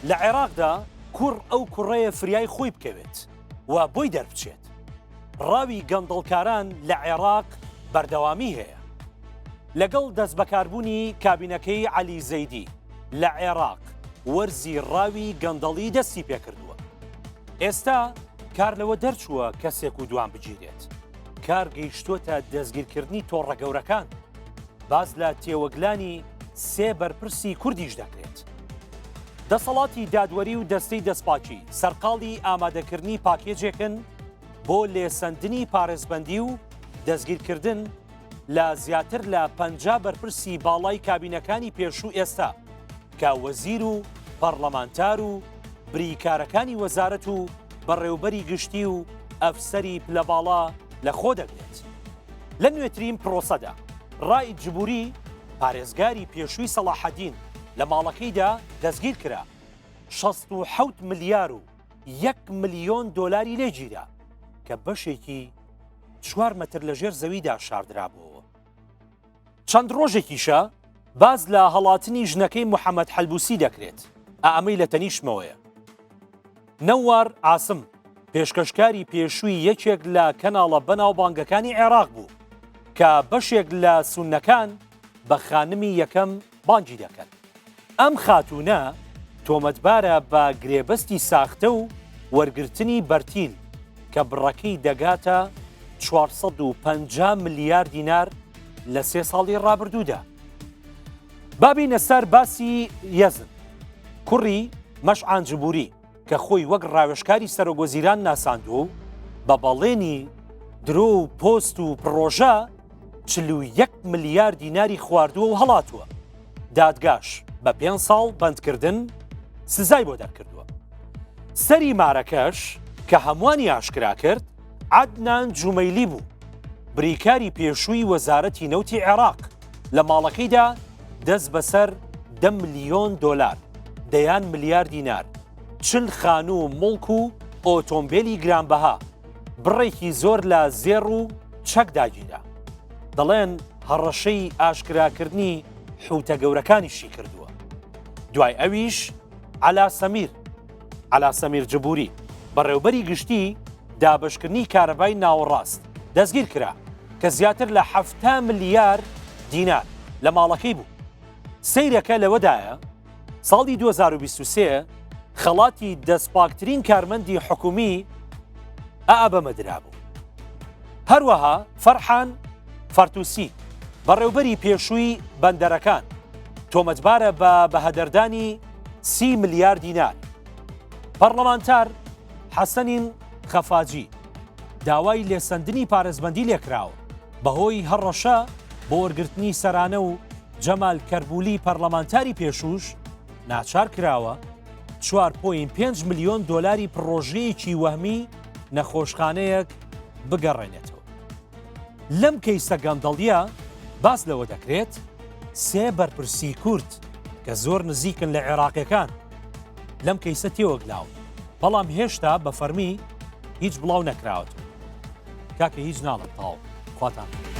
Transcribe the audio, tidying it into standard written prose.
لە عێراقدا کوڕ ئەو کوڕەیە فریای خۆی بکەوێت و بۆی دەربچێت. ڕاوی گەندەڵکاران لە عێراق بەردەوامی هەیە. لەگەڵ دەست بەکاربوونی کابینەکەی عەلی زەیدی لە عێراق وەرزی ڕاوی گەندەڵی دەستی پێکردووە. ئێستا کار لەوە دەرچووە کەسێک و دوان بگیرێت. کار گەیشتووەتە دەستگیرکردنی تۆڕە گەورەکان. باز لە تێوەگلانی سێ بەرپرسی کوردیش دەکرێت. دەسەڵاتی دادوەری و دەستەی دەستپاکی سەرقاڵی ئامادەکردنی پاکێجێکن بۆ لێسەندنی پارێزبەندی و دەستگیرکردن لە زیاتر لە 50 بەرپرسی باڵای کابینەکانی پێشوو ئێستا کە وەزیر و پەرلەمانتار و بریکارەکانی وەزارەت و بەڕێوەبەری گشتی و ئەفسەری پلەباڵا لە خۆ دەگرێت. لە نوێترین پرۆسەدا ڕای جبوری پارێزگاری پێشووی سەلاحەدین لە ماڵەکەیدا دەستگیر کرا. 67 ملیار و 1 ملیۆن دۆلاری لێگیرا کە بەشێکی 4 مەتر لەژێر زەویدا شاردرابەوە. چەند ڕۆژێکیشە باز لە هەڵاتنی ژنەکەی محەممەد حەلبوسی دەکرێت. ئەمەی لە تەنیشمەوەیە. نەوار عاسم پێشکەشکاری پێشووی یەکێک لە کەناڵە بەناوبانگەکانی عێراق بوو کە بەشێک لە سونەکان بە خانمی یەکەم بانگی دەکەن. ئەم خاتونە تۆمەتبارە بە گرێبەستی ساختە و وەرگرتنی بەرتیل کە بڕەکەی دەگاتە 450 ملیار دینار لە 3 ساڵی ڕابردوودا. بابینە سەر باسی یەزن کوڕی مەشعان جبوری کە خۆی وەک ڕاوێژکاری سەرۆگۆزیران ناساندووە و بە بەڵێنی درۆ و پۆست و پرۆژە 41 ملیار دیناری خواردووە و هەڵاتووە. دادگاش بە 5 ساڵ بەندکردن سزای بۆ دەرکردووە. سەری مارەکەش کە هەمووانی ئاشکرا کرد عەدنان جومەیلی بوو، بریکاری پێشووی وەزارەتی نەوتی عێراق لە ماڵەکەیدا دەست بەسەر 10 ملیۆن دۆلار دەیان ملیار دینار 40 خانوو و مڵک و ئۆتۆمبیلی گرانبەها بڕێکی زۆر لە زێڕ و چەک داگیرا. دەڵێن هەڕەشەی ئاشکراکردنی حوتە گەورەکانیشی کردووە. دوای ئەویش عەلا سەمیر جبوری بەڕێوەبەری گشتی دابشکردنی کارەبای ناوەڕاست دەستگیر کرا کە زیاتر لە 70 ملیار دینار لە ماڵەکەی بوو. سەیرەکە لەوەدایە ساڵی 2023 خەڵاتی دەستپاکترین کارمەندی حکومی بەمەدرا بوو. هەروەها فەرحان فەرتوسی بەڕێوەبەری پێشووی بەندەرەکان تۆمەتبارە بە بەهەدەردانی 30 ملیار دینار. پەرلەمانتار حەسەنین خەفاجی داوای لێسەندنی پارێزبەندی لێکراوە بەهۆی هەڕەشە بۆ وەرگرتنی سەرانە و جەمال کەربولی پەرلەمانتاری پێشووش ناچار کراوە 4.5 ملیۆن دۆلاری پرۆژەیەکی وەهمی نەخۆشخانەیەک بگەڕێنێتەوە. لەم کەیسە گەندەڵیە باس لەوە دەکرێت 3 بەرپرسی کورد کە زۆر نزیکن لە عێراقیەکان لەم کەیسە تێوەگلاون، بەڵام هێشتا بە فەرمی هیچ بڵاو نەکراوەتەوە. کاکە هیچ ناڵێت تاو خواتان.